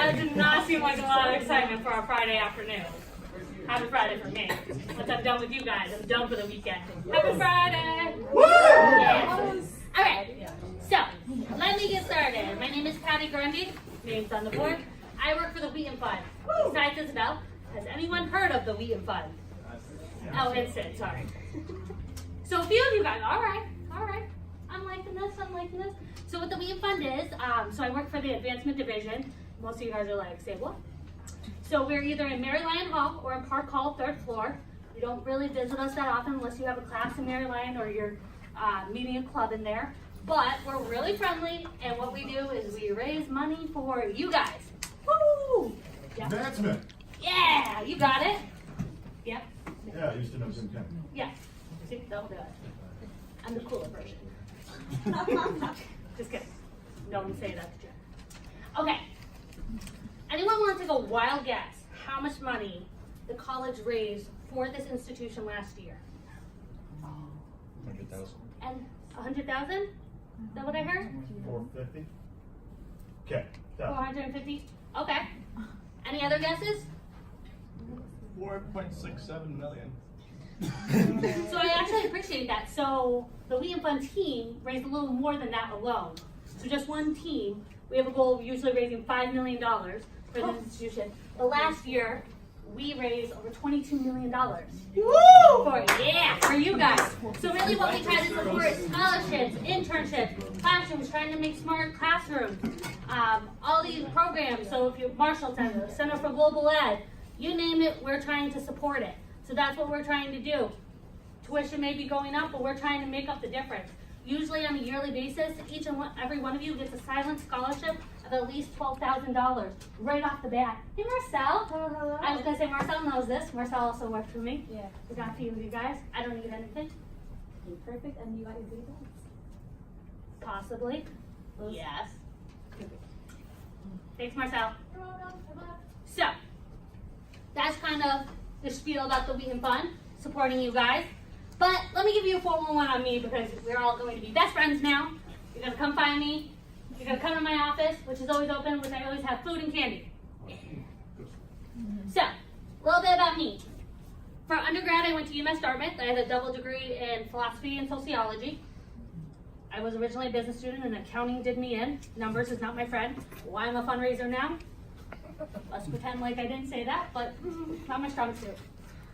That did not seem like a lot of excitement for a Friday afternoon. Happy Friday for me. Once I'm done with you guys, I'm done for the weekend. Happy Friday! Woo! Yes. All right, so let me get started. My name is Patty Grundy. Name's on the board. I work for the Wheaton Fund. Besides Isabel, has anyone heard of the Wheaton Fund? Oh, it's Sid, sorry. So a few of you guys, all right. I'm liking this. So what the Wheaton Fund is, so I work for the Advancement Division. Most of you guys are like, say what? So we're either in Mary Lyon Hall or in Park Hall, 3rd floor. You don't really visit us that often unless you have a class in Mary Lyon or you're meeting a club in there. But we're really friendly, and what we do is we raise money for you guys. Woo! Yep. Advancement. Yeah, you got it. Yep. Yeah, I used to know Tim Kennedy. Yeah. See, don't do it. I'm the cooler version. Just kidding. No one say that to Jen. Okay. Anyone want to take a wild guess how much money the college raised for this institution last year? 100,000. And 100,000? Is that what I heard? 450. Okay. 450? Okay. Any other guesses? 4.67 million. So I actually appreciate that. So the Wheaton Fund team raised a little more than that alone. So just one team, we have a goal of usually raising $5 million for the institution. But last year, we raised over $22 million. For you guys. So really what we try to support is scholarships, internships, classrooms, trying to make smart classrooms, all these programs. So if you're Marshall Center, Center for Global Ed, you name it, we're trying to support it. So that's what we're trying to do. Tuition may be going up, but we're trying to make up the difference. Usually on a yearly basis, each and every one of you gets a silent scholarship of at least $12,000 right off the bat. Hey Marcel, I was gonna say Marcel knows this. Marcel also worked for me. Yeah. We got a few of you guys. I don't need anything. Okay, perfect. And you got your grades? Possibly. Yes. Thanks Marcel. So, that's kind of the spiel about the Wheaton Fund, supporting you guys. But let me give you a 411 on me because we're all going to be best friends now. You're going to come find me. You're going to come to my office, which is always open, which I always have food and candy. So, a little bit about me. For undergrad, I went to UMass Dartmouth. I had a double degree in philosophy and sociology. I was originally a business student and accounting did me in. Numbers is not my friend. Why I'm a fundraiser now? Let's pretend like I didn't say that, but not my strong suit.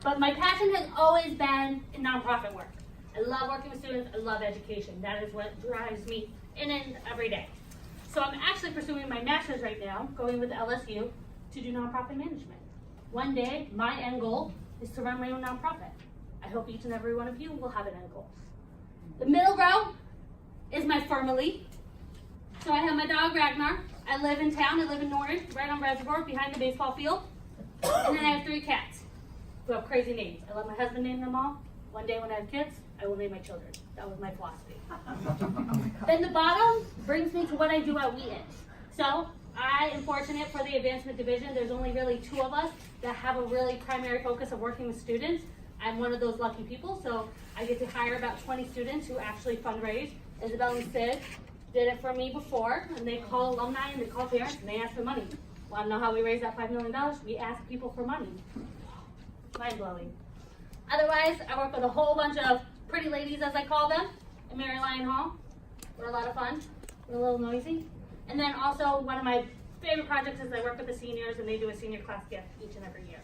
But my passion has always been in nonprofit work. I love working with students, I love education. That is what drives me in and every day. So I'm actually pursuing my master's right now, going with LSU to do nonprofit management. One day, my end goal is to run my own nonprofit. I hope each and every one of you will have an end goal. The middle row is my family. So I have my dog Ragnar. I live in town, I live in Norton, right on Reservoir, behind the baseball field. And then I have 3 cats who have crazy names. I let my husband name them all. One day when I have kids, I will name my children. That was my philosophy. Then the bottom brings me to what I do at Wheaton. So I am fortunate for the Advancement Division. There's only really 2 of us that have a really primary focus of working with students. I'm one of those lucky people, so I get to hire about 20 students who actually fundraise. Isabel and Sid did it for me before, and they call alumni and they call parents and they ask for money. Want to know how we raised that $5 million? We ask people for money. Mind blowing. Otherwise, I work with a whole bunch of pretty ladies, as I call them, in Mary Lyon Hall. We're a lot of fun. We're a little noisy. And then also, one of my favorite projects is I work with the seniors, and they do a senior class gift each and every year.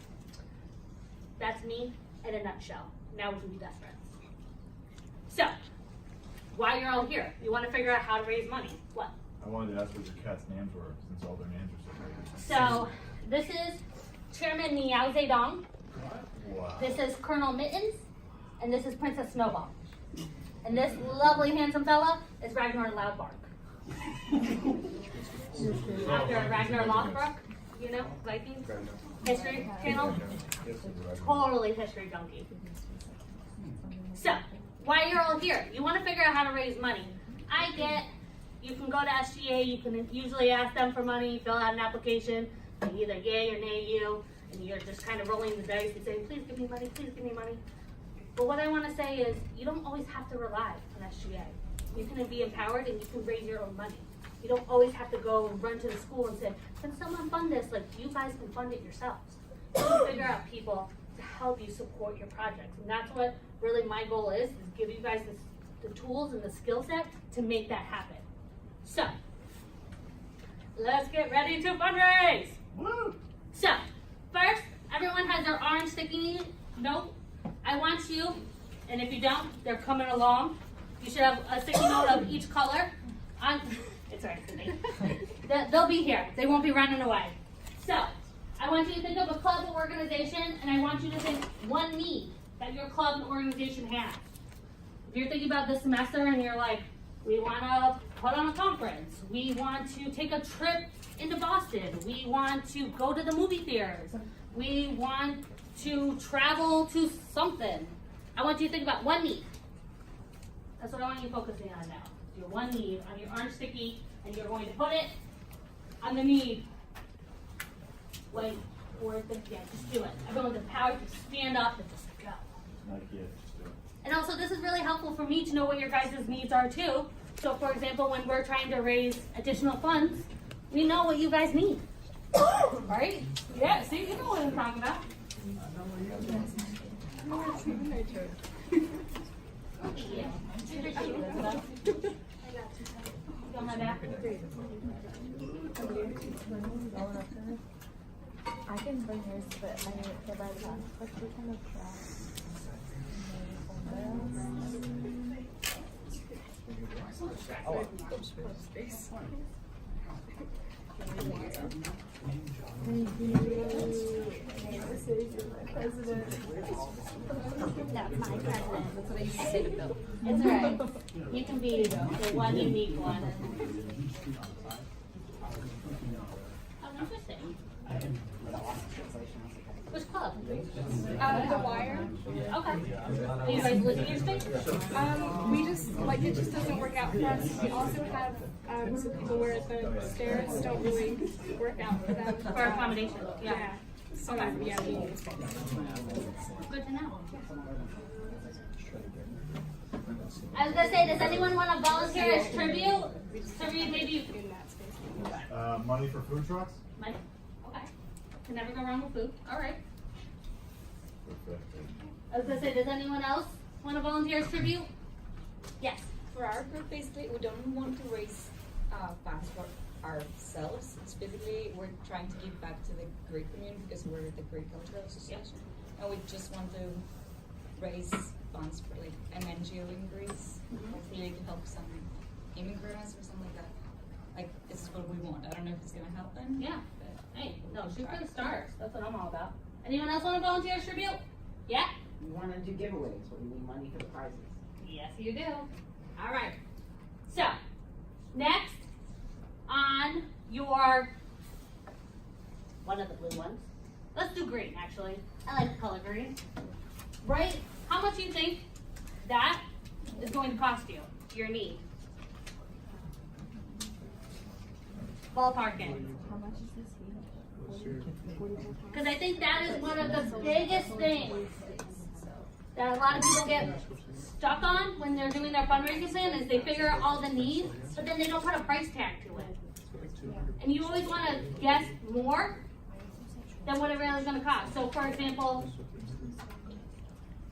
That's me in a nutshell. Now we can be best friends. So, why you're all here? You want to figure out how to raise money. What? I wanted to ask what your cats' names were, since all their names are so crazy. So, this is Chairman Miao Zedong. Wow. This is Colonel Mittens, and this is Princess Snowball. And this lovely, handsome fella is Ragnar Loudbark. After Ragnar Lothbrok, you know, Vikings, History Channel. Totally history junkie. So, why you're all here? You want to figure out how to raise money. I get, you can go to SGA, you can usually ask them for money, fill out an application, they either yay or nay you, and you're just kind of rolling the dice and saying, please give me money, please give me money. But what I want to say is, you don't always have to rely on SGA. You can be empowered and you can raise your own money. You don't always have to go and run to the school and say, can someone fund this? Like, you guys can fund it yourselves. You can figure out people to help you support your projects. And that's what really my goal is give you guys the tools and the skill set to make that happen. So, let's get ready to fundraise. Woo! So, first, everyone has their orange sticky note. I want you, and if you don't, they're coming along. You should have a sticky note of each color. It's all right, Cindy. They'll be here. They won't be running away. So, I want you to think of a club or organization, and I want you to think one need that your club and organization has. If you're thinking about this semester and you're like, we want to put on a conference, we want to take a trip into Boston, we want to go to the movie theaters, we want to travel to something. I want you to think about one need. That's what I want you focusing on now. Your one need on your orange sticky, and you're going to put it on the need. Wait, or yeah, just do it. Everyone with the power to stand up and just go. Not yet, just do it. And also, this is really helpful for me to know what your guys' needs are too. So, for example, when we're trying to raise additional funds, we know what you guys need. Right? Yeah, see, you know what I'm talking about. Yeah. On my back. I can bring yours, but I need to buy the What's your kind of That's my president. That's what I used to say to Bill. It's alright. You can be the one unique one. Oh, interesting. Which club? The Wire. Okay. Are you guys losing your space? We just, like, it just doesn't work out for us. We also have some people where the stairs don't really work out for them. For accommodation, yeah. So, yeah, we need a space. Good to know. I was gonna say, does anyone want to volunteer as tribute? Tribute, maybe. In that space. Money for food trucks? Mike? Okay. Can never go wrong with food. All right. I was gonna say, does anyone else want to volunteer as tribute? Yes. For our group, basically, we don't want to raise funds for ourselves. It's basically, we're trying to give back to the Greek community because we're the Greek Cultural Association. And we just want to raise funds for like an NGO in Greece. Hopefully it can help some immigrants or something like that. Like, this is what we want. I don't know if it's going to help them. Yeah. Hey, no, shoot for the stars. That's what I'm all about. Anyone else want to volunteer as tribute? Yeah? We want to do giveaways, so we need money for the prizes. Yes, you do. All right. So, next on your, one of the blue ones. Let's do green, actually. I like the color green. Right? How much do you think that is going to cost you, your need? Ballpark it. How much is this? Because I think that is one of the biggest things that a lot of people get stuck on when they're doing their fundraising plan is they figure out all the needs, but then they don't put a price tag to it. And you always want to guess more than what it really is going to cost. So, for example,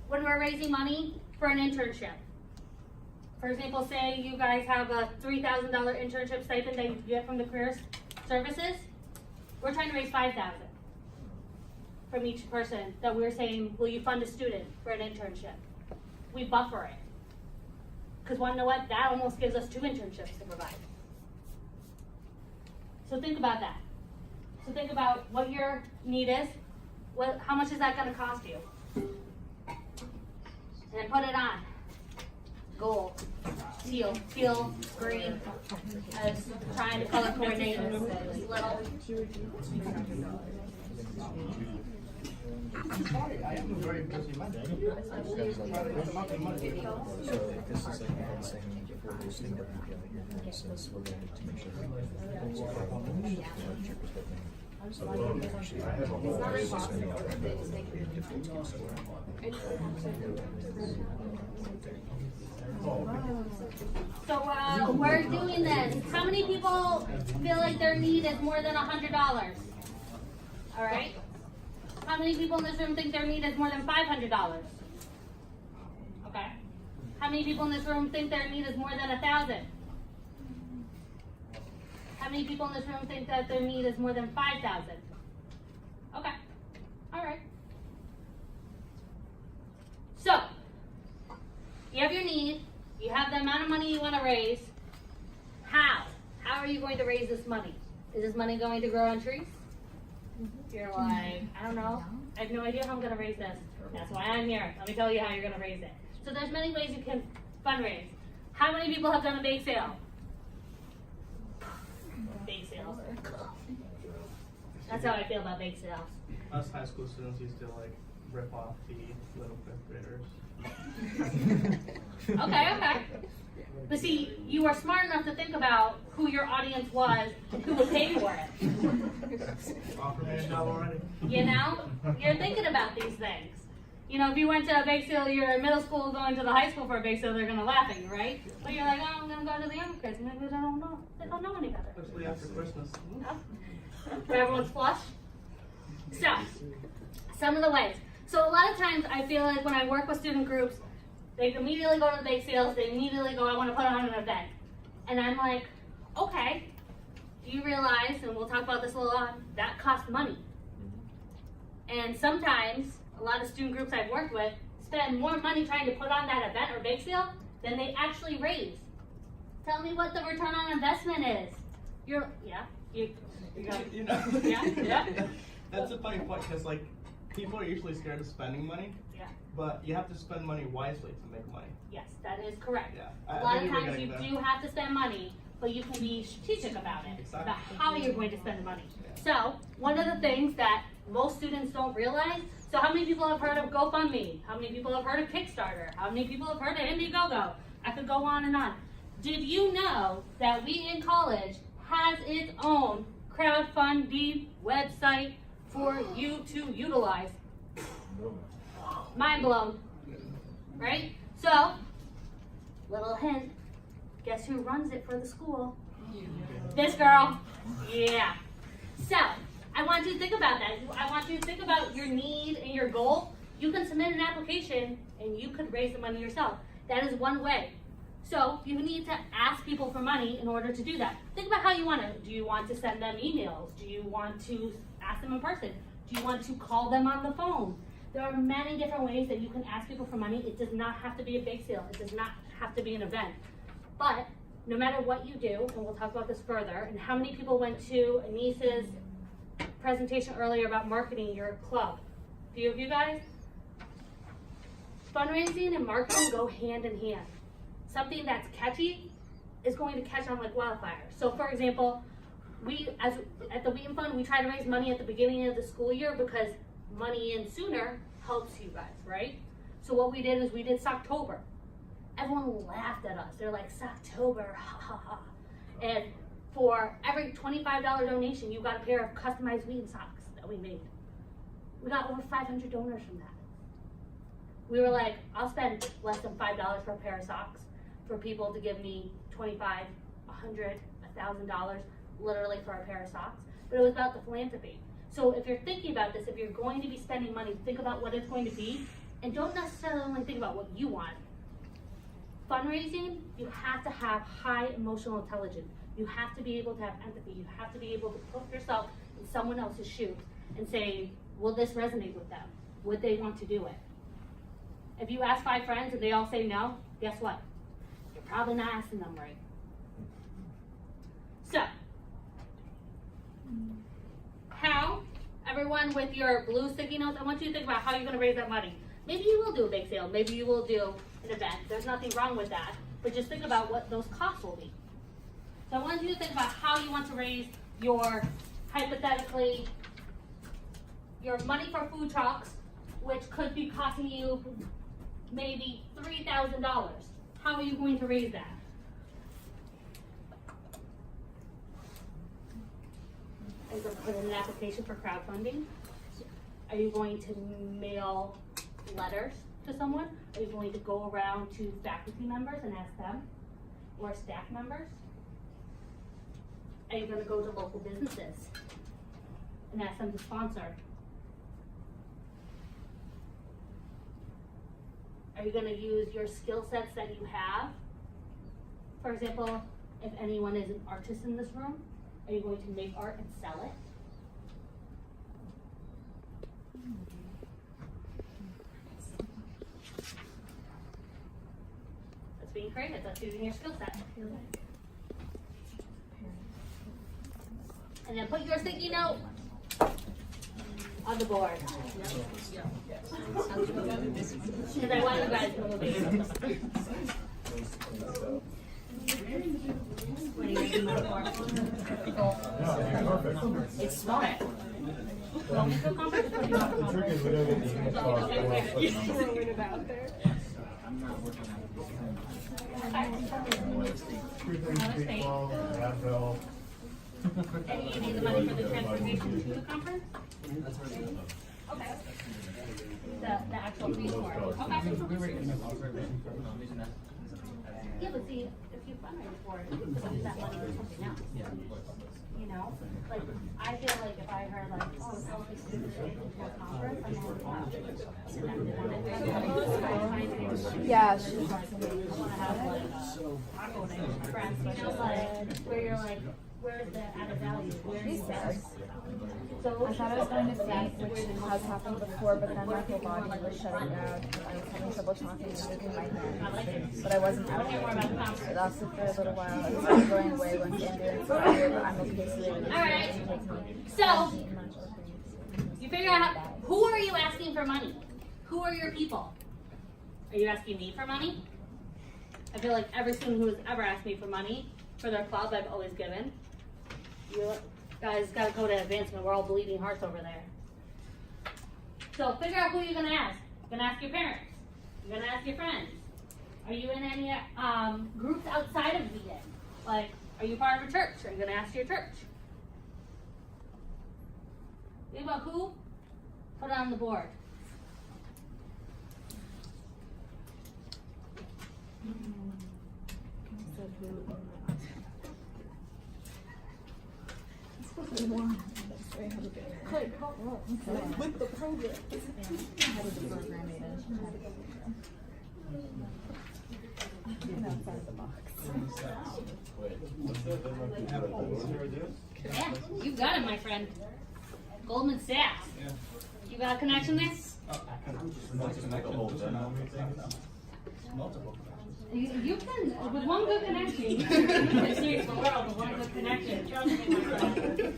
when we're raising money for an internship, for example, say you guys have a $3,000 internship stipend that you get from the career services, we're trying to raise $5,000 from each person that we're saying, will you fund a student for an internship? We buffer it. Because want to know what? That almost gives us 2 internships to provide. So think about that. So think about what your need is. How much is that going to cost you? And put it on. Gold, teal, green. I was trying to color coordinate this little. I am a very busy man. So this is like one thing for hosting that we have here, since we're going to make sure So, I have a whole list of So we're doing this. How many people feel like their need is more than $100? All right. How many people in this room think their need is more than $500? Okay. How many people in this room think their need is more than 1,000? How many people in this room think that their need is more than 5,000? Okay. All right. So, you have your need. You have the amount of money you want to raise. How? How are you going to raise this money? Is this money going to grow on trees? You're like, I don't know. I have no idea how I'm going to raise this. That's why I'm here. Let me tell you how you're going to raise it. So there's many ways you can fundraise. How many people have done a bake sale? Bake sales. That's how I feel about bake sales. Us high school students used to like rip off the little fifth graders. Okay. But see, you were smart enough to think about who your audience was and who would pay for it. Offer me a job already. You know? You're thinking about these things. You know, if you went to a bake sale, you're in middle school going to the high school for a bake sale, they're gonna laugh at you, right? But you're like, oh, I'm gonna go to the younger kids. Maybe they don't know. They don't know any better. Especially after Christmas. Where everyone's flush. So, some of the ways. So a lot of times I feel like when I work with student groups, they immediately go to the bake sales, they immediately go, I want to put on an event. And I'm like, okay, do you realize, and we'll talk about this a little on, that costs money. And sometimes, a lot of student groups I've worked with spend more money trying to put on that event or bake sale than they actually raise. Tell me what the return on investment is. You know, yeah. That's a funny point because like people are usually scared of spending money. Yeah. But you have to spend money wisely to make money. Yes, that is correct. Yeah. A lot of times you do have to spend money, but you can be strategic about it, Exactly. about how you're going to spend the money. So, one of the things that most students don't realize, so how many people have heard of GoFundMe? How many people have heard of Kickstarter? How many people have heard of Indiegogo? I could go on and on. Did you know that We in College has its own crowdfunding website for you to utilize? Mind blown, right? So, little hint, guess who runs it for the school? This girl. Yeah. So, I want you to think about that. I want you to think about your need and your goal. You can submit an application and you could raise the money yourself. That is one way. So, you need to ask people for money in order to do that. Think about how you want to. Do you want to send them emails? Do you want to ask them in person? Do you want to call them on the phone? There are many different ways that you can ask people for money. It does not have to be a bake sale. It does not have to be an event. But no matter what you do, and we'll talk about this further, and how many people went to Anissa's presentation earlier about marketing your club? A few of you guys? Fundraising and marketing go hand in hand. Something that's catchy is going to catch on like wildfire. So for example, at the Wheaton Fund, we try to raise money at the beginning of the school year because money in sooner helps you guys, right? So what we did is we did Socktober. Everyone laughed at us. They're like, Socktober, ha ha ha. And for every $25 donation, you got a pair of customized Wheaton socks that we made. We got over 500 donors from that. We were like, I'll spend less than $5 for a pair of socks for people to give me $25, $100, $1,000, literally for a pair of socks. But it was about the philanthropy. So if you're thinking about this, if you're going to be spending money, think about what it's going to be, and don't necessarily only think about what you want. Fundraising, you have to have high emotional intelligence. You have to be able to have empathy. You have to be able to put yourself in someone else's shoes and say, will this resonate with them? Would they want to do it? If you ask 5 friends and they all say no, guess what? You're probably not asking them right. So, how, everyone with your blue sticky notes, I want you to think about how you're going to raise that money. Maybe you will do a big sale. Maybe you will do an event. There's nothing wrong with that. But just think about what those costs will be. So I want you to think about how you want to raise your, hypothetically, your money for food trucks, which could be costing you maybe $3,000. How are you going to raise that? going to put in an application for crowdfunding? Are you going to mail letters to someone? Are you going to go around to faculty members and ask them? Or staff members? Are you gonna go to local businesses and ask them to sponsor? Are you gonna use your skill sets that you have? For example, if anyone is an artist in this room, are you going to make art and sell it? That's being creative, that's using your skill set. And then put your sticky note on the board. Because I want you guys to move it. What are you making my board? Perfect. It's smart. Don't make no conference. The trick is we don't get the unit cost or else put the number. Throw it about there. Street wall, Advil. And you need the money for the transportation to the conference? Okay. The actual fee for it. Okay. Yeah, but see, if you fundraise for it, you could use that money for something else. You know? Like, I feel like if I heard like, oh, it's all this to a conference, I'm like, wow. Yeah, I wanna have like, taco night with friends, you know, like, where you're like, where's the added value? Where's this? So I thought I was going to faint, which has happened before, but then my whole body was shutting down. I was having trouble talking and moving my hands, but I wasn't out more about the conference. It lasted for a little while. It was going away once Andrew and Sarah here, but I'm okay, so they really All right. didn't take me. So, you figure out who are you asking for money? Who are your people? Are you asking me for money? I feel like every student who has ever asked me for money for their club, I've always given. You guys gotta go to advancement. We're all bleeding hearts over there. So figure out who you're gonna ask. You're gonna ask your parents. You're gonna ask your friends. Are you in any groups outside of VN? Like, are you part of a church? Are you gonna ask your church? Think about who? Put it on the board. With the program. How did the program outside the box. Yeah, you got it, my friend. Goldman Sachs. You got a connection there? Multiple. You can, with one good connection, you can change the world with one good connection. Trust me, my friend.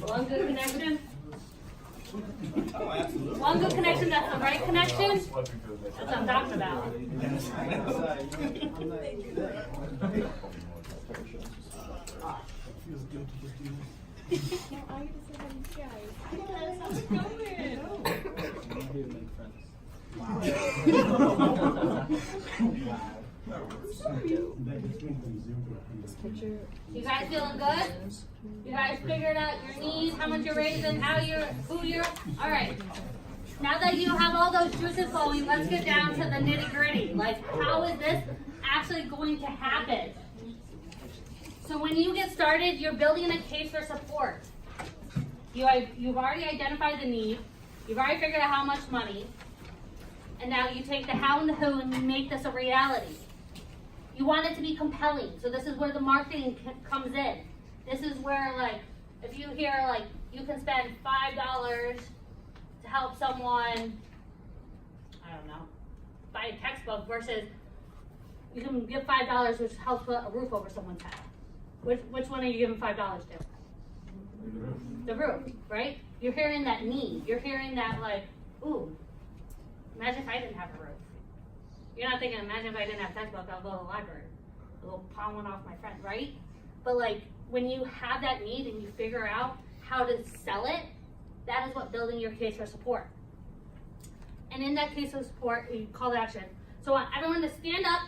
One good connection. Oh, absolutely. One good connection that's the right connection. That's what I'm talking about. Feels guilty just doing I get to say hi to you guys. How's it going? Maybe make friends. You guys feeling good? You guys figured out your needs, how much you're raising, who you're, all right. Now that you have all those juices flowing, let's get down to the nitty gritty. Like, how is this actually going to happen? So when you get started, you're building a case for support. You've already identified the need. You've already figured out how much money. And now you take the how and the who and you make this a reality. You want it to be compelling. So this is where the marketing comes in. This is where, like, if you hear, like, you can spend $5 to help someone, I don't know, buy a textbook versus you can give $5 which helps put a roof over someone's head. Which one are you giving $5 to? The roof, right? You're hearing that need. You're hearing that, like, ooh, imagine if I didn't have a roof. You're not thinking, imagine if I didn't have a textbook, I'll go to the library. I'll go pawn one off my friend, right? But like, when you have that need and you figure out how to sell it, that is what building your case for support. And in that case for support, you call to action. So I want everyone to stand up,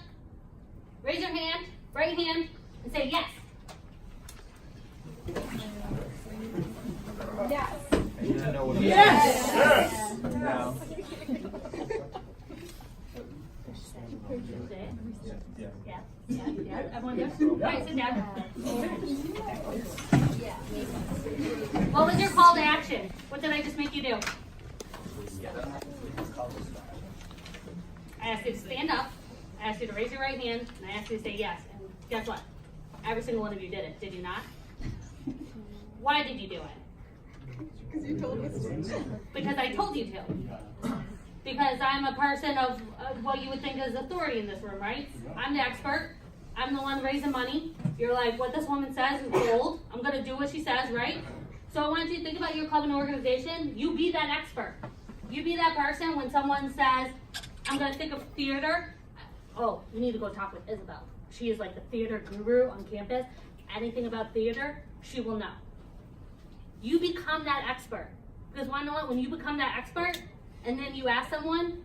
raise your hand, right hand, and say yes. know what it is. Yes. Now. Yeah. Yeah. Everyone good? Alright, sit down. What was your call to action? What did I just make you do? I asked you to stand up, I asked you to raise your right hand, and I asked you to say yes. And guess what? Every single one of you did it, did you not? Why did you do it? Because you told us to. Because I told you to. Because I'm a person of what you would think is authority in this room, right? I'm the expert. I'm the one raising money. You're like, what this woman says is gold. I'm going to do what she says, right? So I want you to think about your club and organization. You be that expert. You be that person when someone says, I'm going to think of theater. Oh, you need to go talk with Isabel. She is like the theater guru on campus. Anything about theater, she will know. You become that expert. Because why not? When you become that expert, and then you ask someone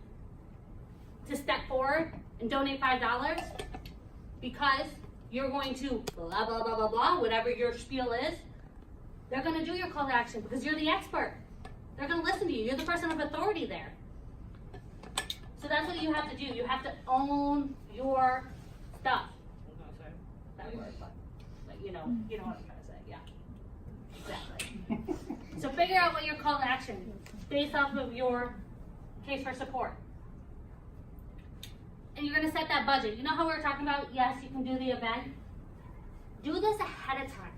to step forward and donate $5 because you're going to blah, blah, blah, blah, blah, whatever your spiel is, they're going to do your call to action because you're the expert. They're going to listen to you. You're the person of authority there. So that's what you have to do. You have to own your stuff. That word, but you know what I'm trying to say. Yeah, exactly. So figure out what your call to action is based off of your case for support. And you're going to set that budget. You know how we were talking about, yes, you can do the event? Do this ahead of time.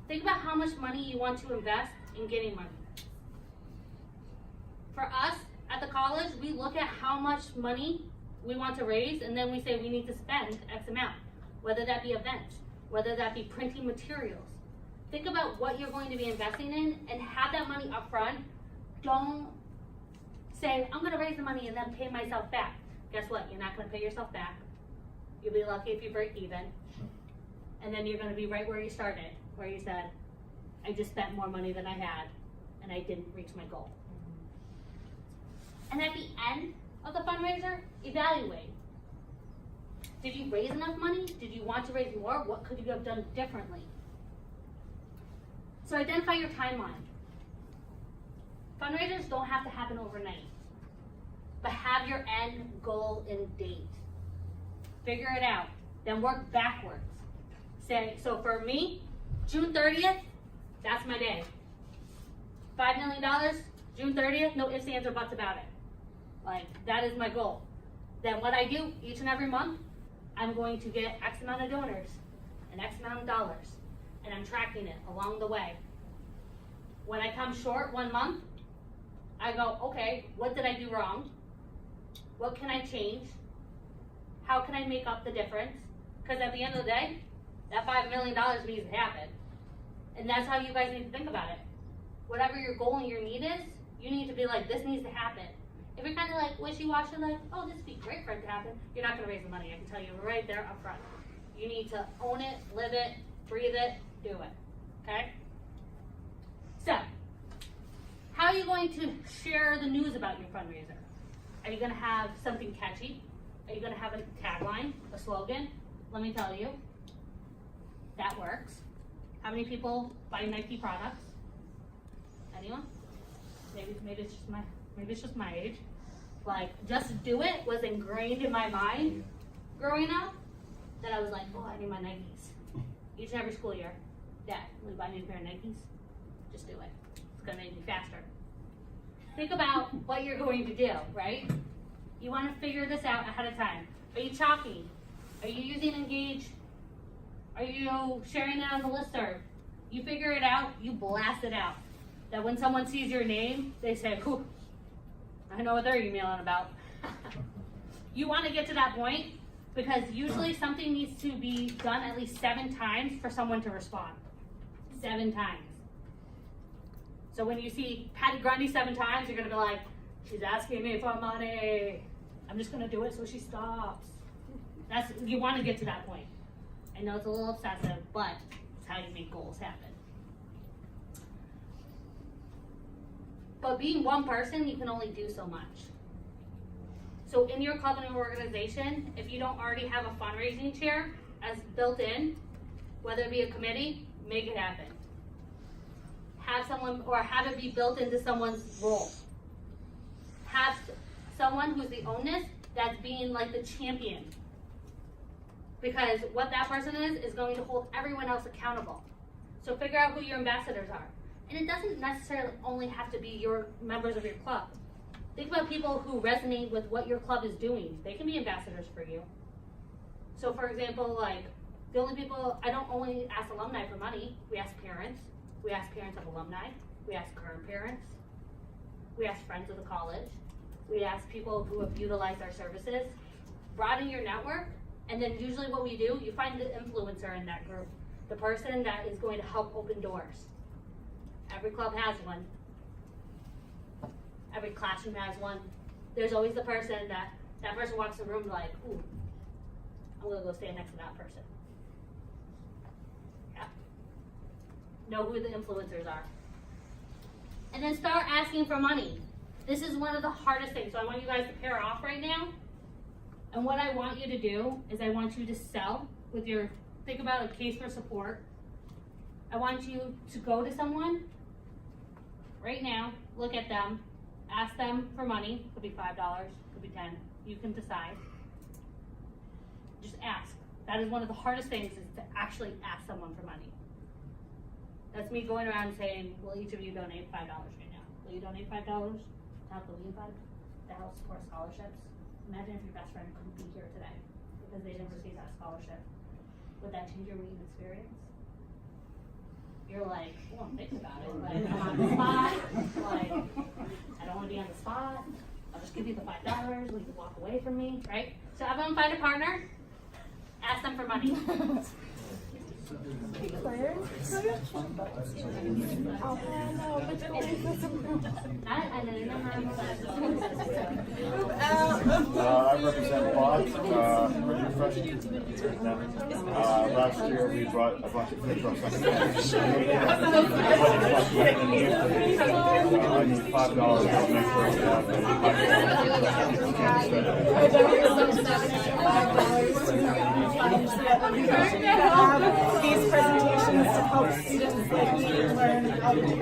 Think about how much money you want to invest in getting money. For us, at the college, we look at how much money we want to raise, and then we say we need to spend X amount, whether that be events, whether that be printing materials. Think about what you're going to be investing in and have that money up front. Don't say, I'm going to raise the money and then pay myself back. Guess what? You're not going to pay yourself back. You'll be lucky if you break even. And then you're going to be right where you started, where you said, I just spent more money than I had, and I didn't reach my goal. And at the end of the fundraiser, evaluate. Did you raise enough money? Did you want to raise more? What could you have done differently? So identify your timeline. Fundraisers don't have to happen overnight, but have your end goal in date. Figure it out, then work backwards. Say, so for me, June 30th, that's my day. $5 million, June 30th, no ifs, ands, or buts about it. Like, that is my goal. Then what I do each and every month, I'm going to get X amount of donors and X amount of dollars, and I'm tracking it along the way. When I come short one month, I go, okay, what did I do wrong? What can I change? How can I make up the difference? Because at the end of the day, that $5 million needs to happen. And that's how you guys need to think about it. Whatever your goal and your need is, you need to be like, this needs to happen. If you're kind of like wishy-washy, like, oh, this would be great for it to happen, you're not going to raise the money. I can tell you right there up front. You need to own it, live it, breathe it, do it. Okay? So, how are you going to share the news about your fundraiser? Are you going to have something catchy? Are you going to have a tagline, a slogan? Let me tell you, that works. How many people buy Nike products? Anyone? Maybe it's just my age. Like, just do it was ingrained in my mind growing up that I was like, oh, I need my Nikes. Each and every school year, Dad, will you buy me a pair of Nikes? Just do it. It's gonna make me faster. Think about what you're going to do, right? You want to figure this out ahead of time. Are you chalking? Are you using Engage? Are you sharing it on the listserv? You figure it out, you blast it out. That when someone sees your name, they say, whew, I know what they're emailing about. You want to get to that point because usually something needs to be done at least 7 times for someone to respond. 7 times. So when you see Patty Grundy 7 times, you're going to be like, she's asking me for money. I'm just going to do it so she stops. You want to get to that point. I know it's a little obsessive, but it's how you make goals happen. But being one person, you can only do so much. So in your club and organization, if you don't already have a fundraising chair as built in, whether it be a committee, make it happen. have someone, or have it be built into someone's role. Have someone who's the onus that's being like the champion. Because what that person is going to hold everyone else accountable. So figure out who your ambassadors are. And it doesn't necessarily only have to be your members of your club. Think about people who resonate with what your club is doing. They can be ambassadors for you. So for example, like, the only people, I don't only ask alumni for money, we ask parents of alumni, we ask current parents, we ask friends of the college, we ask people who have utilized our services. Broaden your network, and then usually what we do, you find the influencer in that group, the person that is going to help open doors. Every club has one. Every classroom has one. There's always the person that person walks in the room like, ooh, I'm gonna go stand next to that person. Yeah. Know who the influencers are. And then start asking for money. This is one of the hardest things. So I want you guys to pair off right now. And what I want you to do is I want you to sell with your, think about a case for support. I want you to go to someone right now, look at them, ask them for money. Could be $5, could be 10. You can decide. Just ask. That is one of the hardest things, is to actually ask someone for money. That's me going around and saying, will each of you donate $5 right now? Will you donate $5 to help the Lean Fund, to help support scholarships? Imagine if your best friend couldn't be here today because they didn't receive that scholarship. Would that change your Wheaton experience? You're like, oh, I'm thinking about it. Like, I'm on the spot. Like, I don't want to be on the spot. I'll just give you the $5. Will you walk away from me, right? So everyone find a partner. Ask them for money. Claire? Oh, no, but I represent Bob, we're refreshing. Last year we brought a bunch of food trucks. I need $5 to make sure these presentations to help students like me learn how to do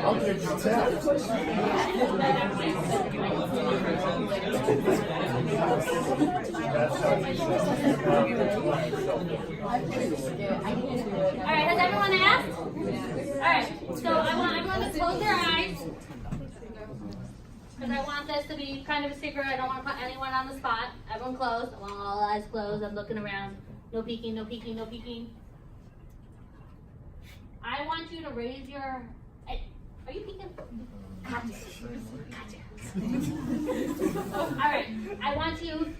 I'll give you 10. Alright, has everyone asked? Alright, so I want everyone to close their eyes. Because I want this to be kind of a secret. I don't want to put anyone on the spot. Everyone closed. I want all eyes closed. I'm looking around. No peeking, no peeking, no peeking. I want you to raise your... Are you peeking? Gotcha. Alright, I want you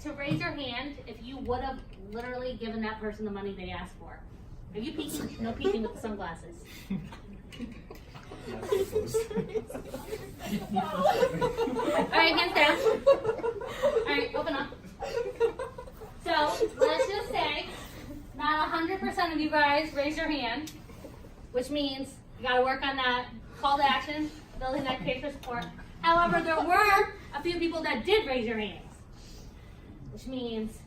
to raise your hand if you would have literally given that person the money they asked for. Are you peeking? No peeking with the sunglasses. Alright, hands down. Alright, open up. So, let's just say, not 100% of you guys raise your hand, which means you gotta work on that call to action, building that case for support. However, there were a few people that did raise your hands, which means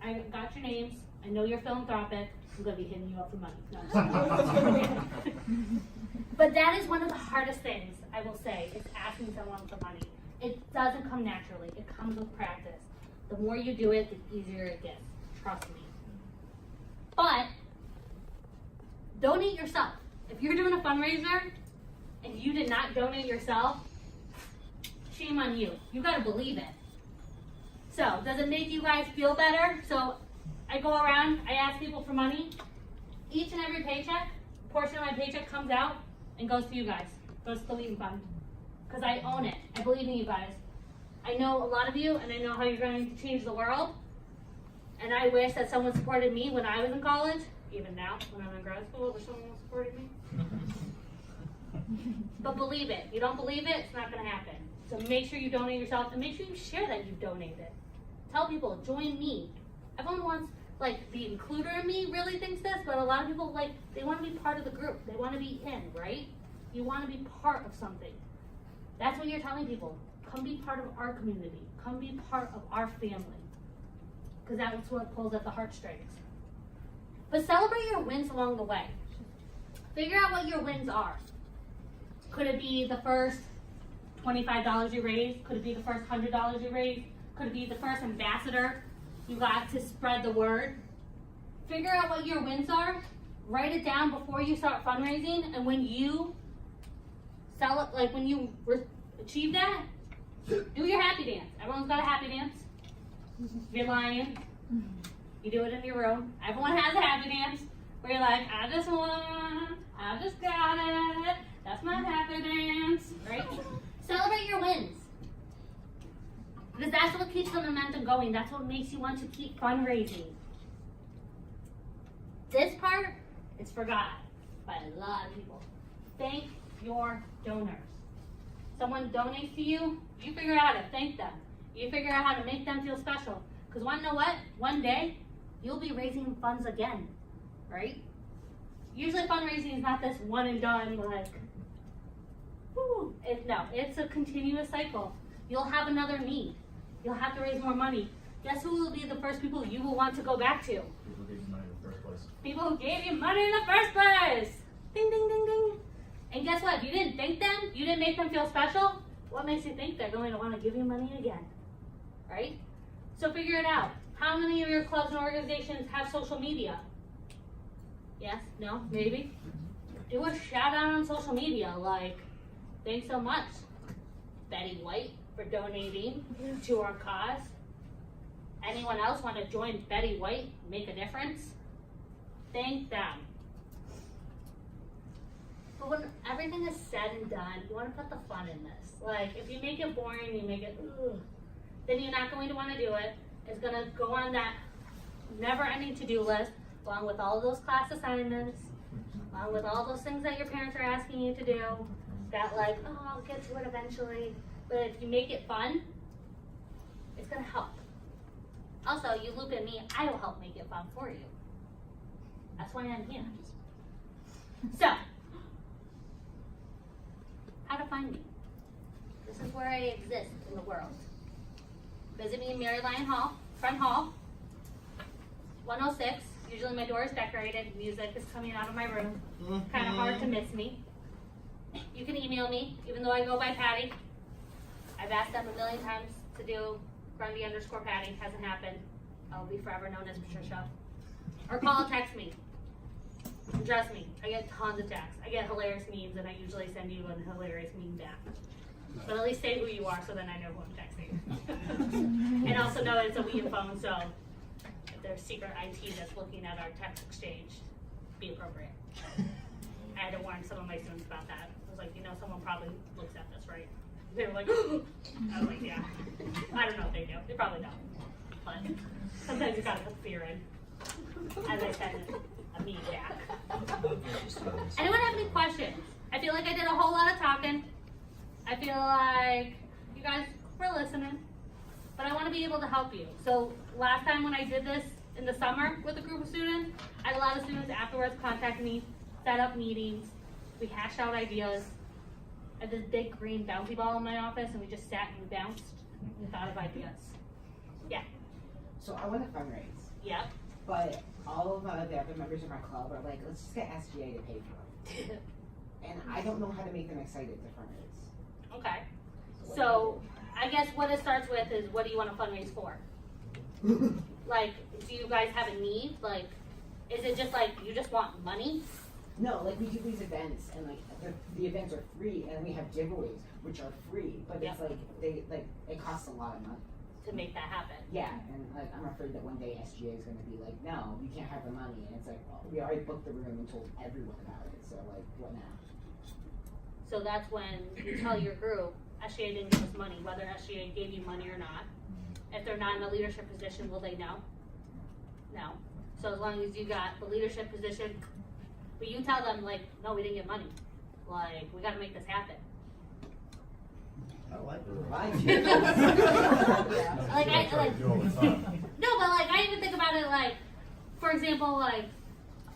I got your names, I know you're philanthropic, I'm gonna be hitting you up for money. No, I'm just kidding. But that is one of the hardest things, I will say, is asking someone for money. It doesn't come naturally, it comes with practice. The more you do it, the easier it gets, trust me. But donate yourself. If you're doing a fundraiser and you did not donate yourself, shame on you. You gotta believe it. So, does it make you guys feel better? So, I go around, I ask people for money. Each and every paycheck, a portion of my paycheck comes out and goes to you guys. Goes to the Wheaton Fund. Because I own it. I believe in you guys. I know a lot of you, and I know how you're going to change the world. And I wish that someone supported me when I was in college. Even now, when I'm in grad school, I wish someone supported me. But believe it. You don't believe it, it's not going to happen. So make sure you donate yourself, and make sure you share that you've donated. Tell people, join me. Everyone wants, like, the includer in me really thinks this, but a lot of people, like, they want to be part of the group. They want to be in, right? You want to be part of something. That's what you're telling people. Come be part of our community. Come be part of our family. Because that's what pulls at the heartstrings. But celebrate your wins along the way. Figure out what your wins are. Could it be the first $25 you raised? Could it be the first $100 you raised? Could it be the first ambassador you got to spread the word? Figure out what your wins are. Write it down before you start fundraising, and when you sell it, like when you achieve that, do your happy dance. Everyone's got a happy dance. If you're lying, you do it in your room. Everyone has a happy dance where you're like, I just won, I just got it. That's my happy dance, right? Celebrate your wins. Because that's what keeps the momentum going. That's what makes you want to keep fundraising. This part is forgotten by a lot of people. Thank your donors. Someone donates to you, you figure out how to thank them. You figure out how to make them feel special. Because want to know what? One day, you'll be raising funds again, right? Usually fundraising is not this one and done, like, whoo. No, it's a continuous cycle. You'll have another need. You'll have to raise more money. Guess who will be the first people you will want to go back to? People who gave you money in the first place. People who gave you money in the first place. Ding, ding, ding, ding. And guess what? If you didn't thank them, you didn't make them feel special, what makes you think they're going to want to give you money again? Right? So figure it out. How many of your clubs and organizations have social media? Yes? No? Maybe? Do a shout out on social media, like, thanks so much, Betty White, for donating to our cause. Anyone else want to join Betty White, make a difference? Thank them. But when everything is said and done, you want to put the fun in this. Like, if you make it boring, you make it, ugh, then you're not going to want to do it. It's going to go on that never-ending to-do list, along with all those class assignments, along with all those things that your parents are asking you to do, that like, oh, I'll get to it eventually. But if you make it fun, it's going to help. Also, you loop in me, I will help make it fun for you. That's why I'm here. So, how to find me. This is where I exist in the world. Visit me in Mary Lyon Hall, front hall, 106. Usually my door is decorated, music is coming out of my room. Kind of hard to miss me. You can email me, even though I go by Patty. I've asked them a million times to do Grundy_Patty, hasn't happened. I'll be forever known as Patricia. Or call or text me. And trust me, I get tons of texts. I get hilarious memes, and I usually send you a hilarious meme back. But at least say who you are, so then I know who I'm texting. And also know that it's a Wheaton phone, so if there's secret IT that's looking at our text exchange, be appropriate. I had to warn some of my students about that. I was like, you know, someone probably looks at this, right? They were like, I was like, yeah. I don't know if they do. They probably don't. But sometimes you gotta put fear in. As I said, a meme back. Anyone have any questions? I feel like I did a whole lot of talking. I feel like you guys were listening, but I want to be able to help you. So last time when I did this in the summer with a group of students, I had a lot of students afterwards contact me, set up meetings, we hashed out ideas. I had this big green bouncy ball in my office, and we just sat and bounced and thought of ideas. Yeah. So I want to fundraise, Yep. but all of the other members of my club are like, let's just get SGA to pay for it. And I don't know how to make them excited to fundraise. Okay. So I guess what it starts with is, what do you want to fundraise for? Like, do you guys have a need? Like, is it just like you just want money? No, like we do these events and like the events are free and we have giveaways which are free, but it's Yep. like it costs a lot of money. to make that happen. Yeah, and like I'm afraid that one day SGA is gonna be like, no, you can't have the money, and it's like, well, we already booked the room and told everyone about it, so like, what now? So that's when you tell your group, SGA didn't give us money, whether SGA gave you money or not. If they're not in a leadership position, will they know? No. So as long as you got the leadership position, but you tell them like, no, we didn't get money. Like, we gotta make this happen. I like it. Why? Like, I try to do all the time. No, but like, I even think about it like, for example, like,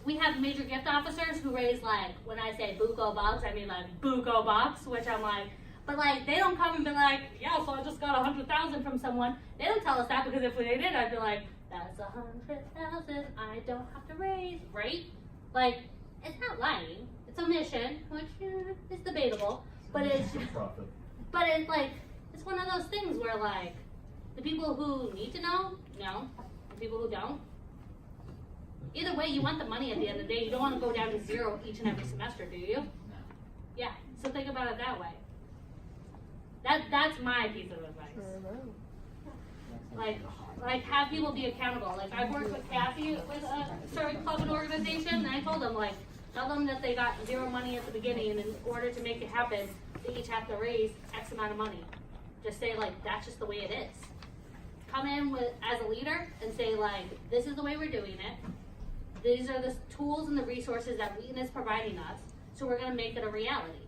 we have major gift officers who raise like, when I say buco bucks, I mean like buco bucks, which I'm like, but like, they don't come and be like, yeah, so I just got 100,000 from someone. They don't tell us that, because if they did, I'd be like, that's 100,000 I don't have to raise, right? Like, it's not lying, it's omission, which is debatable, but it's Profit. but it's like, it's one of those things where like, the people who need to know, the people who don't. Either way, you want the money at the end of the day. You don't want to go down to zero each and every semester, do you? Yeah, so think about it that way. That's my piece of advice. Like have people be accountable. Like I've worked with Kathy with a certain club and organization, and I told them like, tell them that they got zero money at the beginning, and in order to make it happen, they each have to raise X amount of money. Just say like, that's just the way it is. Come in with as a leader and say like, this is the way we're doing it. These are the tools and the resources that Wheaton is providing us, so we're gonna make it a reality.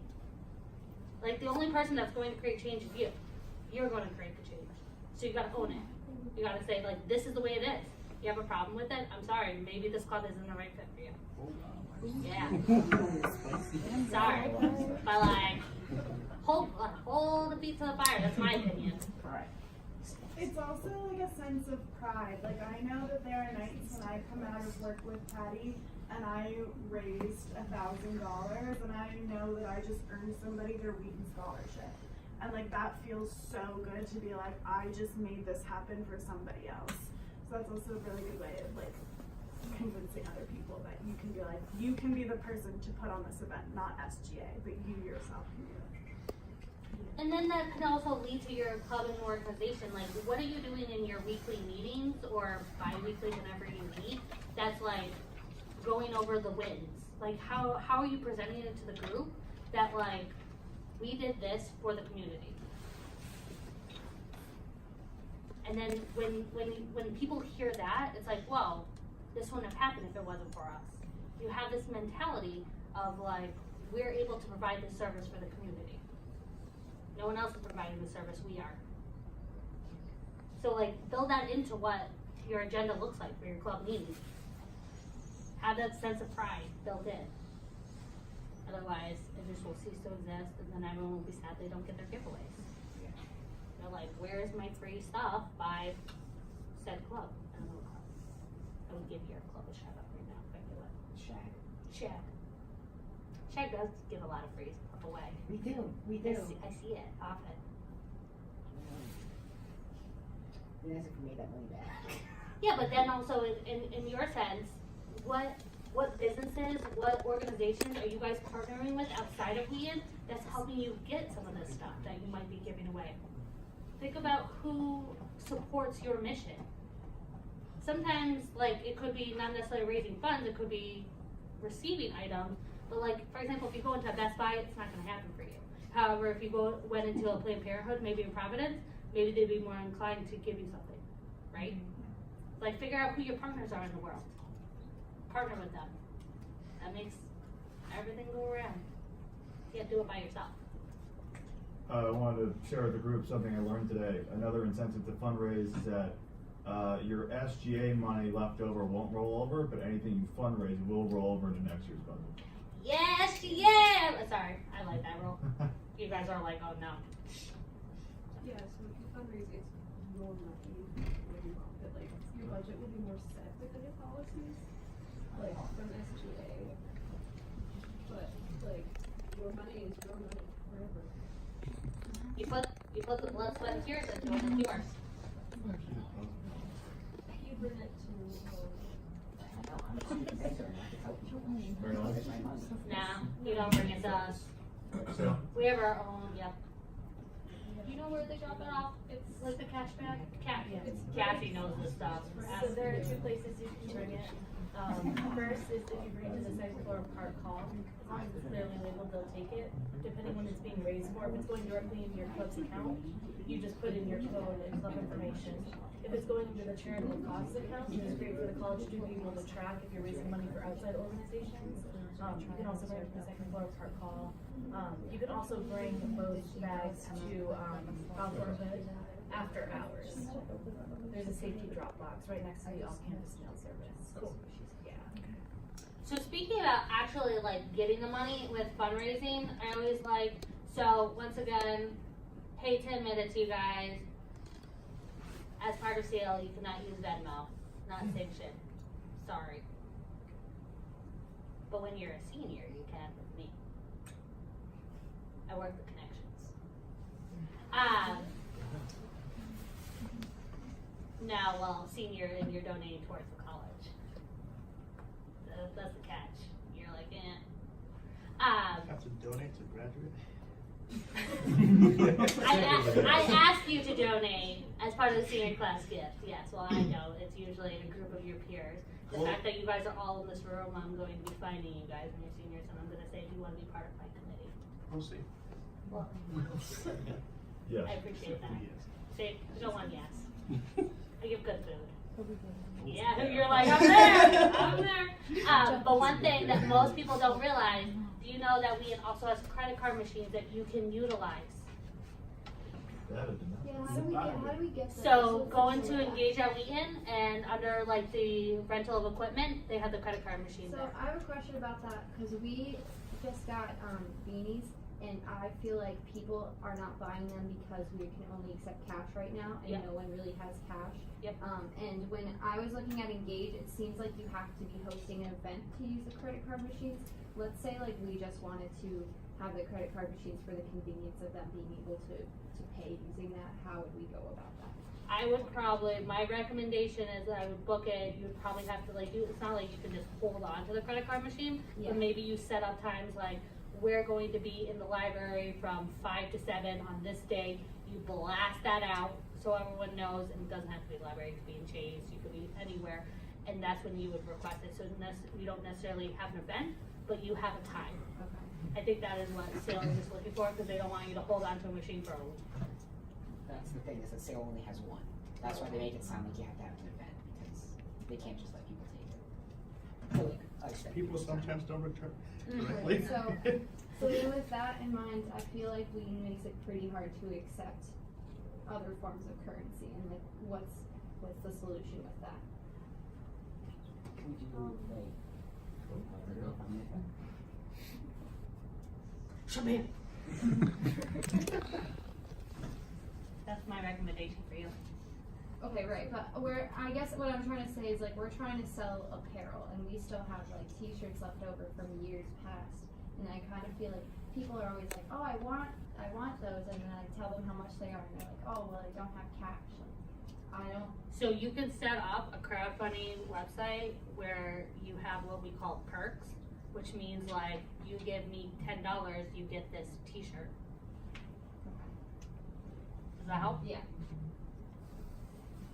Like the only person that's going to create change is you. You're going to create the change. So you gotta own it. You gotta say like, this is the way it is. You have a problem with it? I'm sorry, maybe this club isn't the right fit for you. Yeah. Sorry. But like, hold the feet to the fire, that's my opinion. Alright. It's also like a sense of pride. Like I know that there are nights when I come out of work with Patty and I raised $1,000 and I know that I just earned somebody their Wheaton scholarship. And like that feels so good to be like, I just made this happen for somebody else. So that's also a really good way of like convincing other people that you can be like, you can be the person to put on this event, not SGA, but you yourself can do it. And then that can also lead to your club and organization. Like, what are you doing in your weekly meetings or bi-weekly, whenever you meet, that's like going over the wins? Like, how are you presenting it to the group that like, we did this for the community? And then when people hear that, it's like, well, this wouldn't have happened if it wasn't for us. You have this mentality of like, we're able to provide this service for the community. No one else is providing the service, we are. So like, build that into what your agenda looks like for your club meetings. Have that sense of pride built in. Otherwise, it just will cease to exist, and then everyone will be sad they don't get their giveaways. They're like, where is my free stuff by said club? I don't know what club. I would give your club a shout out right now if I knew it. Shag. Shag does give a lot of free stuff away. We do. I see it often. It'd be nice if we made that money back. Yeah, but then also in your sense, what businesses, what organizations are you guys partnering with outside of Wheaton that's helping you get some of this stuff that you might be giving away? Think about who supports your mission. Sometimes, like, it could be not necessarily raising funds, it could be receiving items, but like, for example, if you go into a Best Buy, it's not gonna happen for you. However, if you went into a Planned Parenthood, maybe in Providence, maybe they'd be more inclined to give you something, right? Like, figure out who your partners are in the world. Partner with them. That makes everything go around. You can't do it by yourself. I wanted to share with the group something I learned today. Another incentive to fundraise is that your SGA money left over won't roll over, but anything you fundraise will roll over into next year's budget. Yes, yeah! Sorry, I like that rule. You guys are like, oh no. Yeah, so if you fundraise, it's your money when you want it. Like, your budget will be more set within your policies, like from SGA. But, like, your money is your money forever. You put the blood, sweat, and tears into it, it's yours. You bring it to, I know, I'm a student mentor, and I have to help you. Very nice. Nah, you don't bring it to us. So, We have our own, yep. Do you know where they drop it off? It's like the cash bag? Cassie knows this stuff. So there are two places you can bring it. First is if you bring it to the second floor park hall, as long as it's clearly labeled, they'll take it. Depending on what it's being raised for, if it's going directly into your club's account, you just put in your code and club information. If it's going into the charitable causes account, which is great for the college to be able to track if you're raising money for outside organizations. You can also bring it to the second floor park hall. You can also bring those bags to Hawthorne Hood after hours. There's a safety drop box right next to the off-campus mail service. Cool. Yeah. So speaking about actually like getting the money with fundraising, I always like, so once again, hate to admit it to you guys, as part of sale, you cannot use Venmo, not sanctioned. Sorry. But when you're a senior, you can with me. I work the connections. No, well, senior and you're donating towards the college. That's the catch. You're like, eh. Have to donate to graduate. I ask you to donate as part of the senior class gift. Yes, well, I know it's usually a group of your peers. The fact that you guys are all in this room, I'm going to be finding you guys when you're seniors, and I'm going to say, do you want to be part of my committee? We'll see. Well, yes. I appreciate that. Yes. See, you don't want yes. I give good food. Yeah, you're like, I'm there, I'm there. But one thing that most people don't realize, do you know that we also have credit card machines that you can utilize? That is enough. Yeah, how do we get that? So go into Engage at Wheaton, and under like the rental of equipment, they have the credit card machine So there. I have a question about that, because we just got beanies, and I feel like people are not buying them because we can only accept cash right now, and Yep. no one really has cash. Yep. And when I was looking at Engage, it seems like you have to be hosting an event to use the credit card machines. Let's say like we just wanted to have the credit card machines for the convenience of them being able to pay using that. How would we go about that? I would probably, my recommendation is that I would book it, you would probably have to like do, it's not like you can just hold on to the credit card machine, Yeah. but maybe you set up times like, we're going to be in the library from 5 to 7 on this day, you blast that out so everyone knows, and it doesn't have to be the library, it could be in Chase, you could be anywhere, and that's when you would request it, so you don't necessarily have an event, but you have a time. Okay. I think that is what sales is looking for, because they don't want you to hold on to a machine for a week. That's the thing, is that sale only has one. That's why they make it sound like you have to have an event, because they can't just let people take it. Fully, expect People to sometimes don't return Mhm. directly. So then with that in mind, I feel like Wheaton makes it pretty hard to accept other forms of currency, and like what's the solution with that? Can we do like? That's my recommendation for you. Okay, right, but I guess what I'm trying to say is like we're trying to sell apparel, and we still have like t-shirts left over from years past, and I kind of feel like people are always like, oh, I want those, and then I tell them how much they are, and they're like, oh, well, I don't have cash. Like, I don't. So you can set up a crowdfunding website where you have what we call perks, which means like you give me $10, you get this t-shirt. Does that help? Yeah.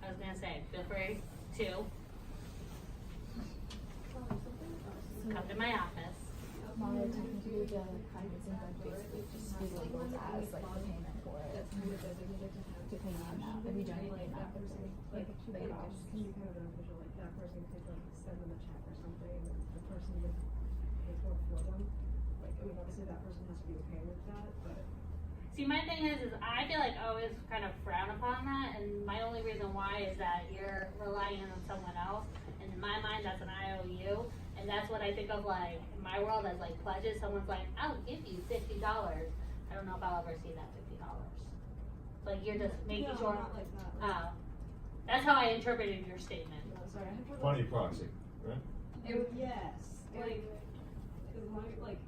I was gonna say, feel free to come to my office. While you're talking to you, the financing like basically just be labeled as like the payment for it. Depending on that, if you donate Like that, that person, like they cost. can be kind of beneficial. Like that person could like send them a check or something, and the person would pay for them. Like, I mean, obviously that person has to be okay with that, but. See, my thing is I feel like I always kind of frown upon that, and my only reason why is that you're relying on someone else, and in my mind, that's an IOU, and that's what I think of like, in my world, as like pledges. Someone's like, I'll give you $50. I don't know if I'll ever see that $50. Like, you're just making sure. Not like that. That's how I interpreted your statement. No, sorry, I have trouble. Funny proxy, right? Yes, like, as long as, like,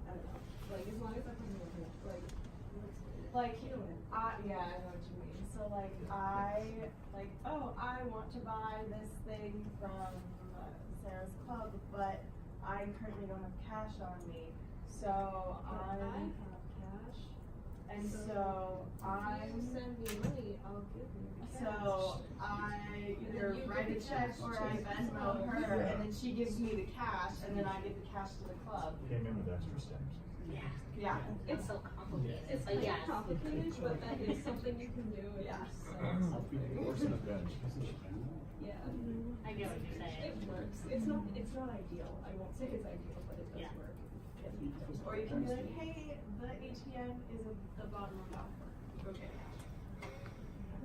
I don't know, like, as long as that person doesn't, like, yeah, I know what you mean. So, like, oh, I want to buy this thing from Sarah's club, but I currently don't have cash on me, so I I'm, have cash. and So so If I'm, you send me money, I'll give you cash. so I either you write a give the check cash or to I the Venmo club. her, Yeah. and then she gives me the cash, and then I give the cash to the club. Came in with extra steps. Yeah. It's so complicated. It's But kind yes. of complicated, but that is something you can do. It's Yeah. Worse than a bench. Yeah. I get what you're saying. It works. It's not ideal. I won't say it's ideal, but it does Yeah. work. Or you can be like, hey, the ATM is at the bottom of that. Okay.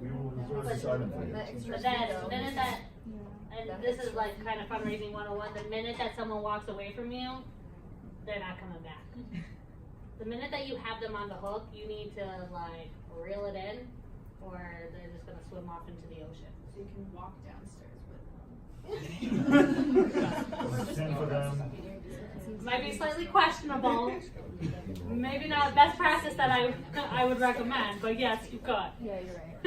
We will reserve this item for you. But then, the minute that, and this is like kind of fundraising 101, the minute that someone walks away from you, they're not coming back. The minute that you have them on the hook, you need to like reel it in, or they're just gonna swim off into the ocean. So you can walk downstairs with them. 10 for them. Might be slightly questionable. Maybe not best practice that I would recommend, but yes, you could. Yeah, you're right.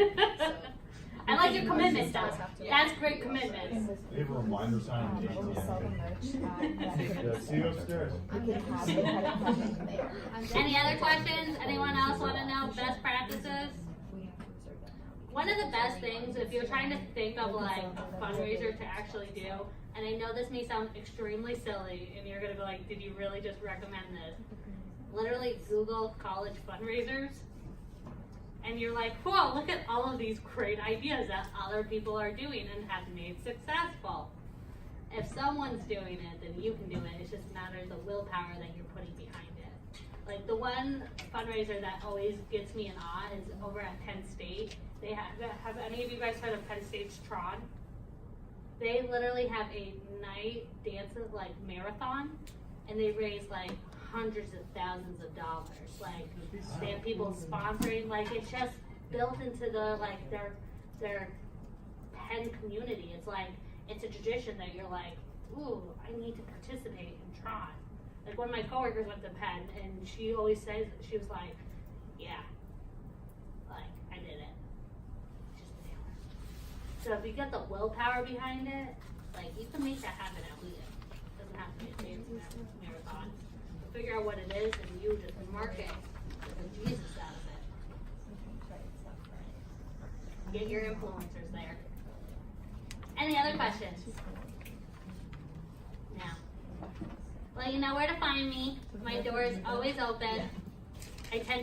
I like your commitment though. That's great commitment. We have a reminder sign on the When we sell the ATM. merch, Yeah, see you upstairs. we can have the credit card in there. Any other questions? Anyone else want to know best practices? One of the best things, if you're trying to think of like a fundraiser to actually do, and I know this may sound extremely silly, and you're gonna be like, did you really just recommend this? Literally Google college fundraisers, and you're like, whoa, look at all of these great ideas that other people are doing and have made successful. If someone's doing it, then you can do it. It just matters the willpower that you're putting behind it. Like the one fundraiser that always gets me in awe is over at Penn State. They have any of you guys heard of Penn State's Tron? They literally have a night dance like marathon, and they raise like hundreds of thousands of dollars. Like they have people sponsoring. Like it's just built into the like their Penn community. It's like it's a tradition that you're like, ooh, I need to participate in Tron. Like one of my coworkers went to Penn, and she always says, she was like, yeah, like I did it. Just nailed it. So if you get the willpower behind it, like you can make that happen at Wheaton. It doesn't have to be a dance marathon. So figure out what it is, and you just market the Jesus out of it. Get your influencers there. Any other questions? No. Well, you know where to find me. My door is always open. I tend to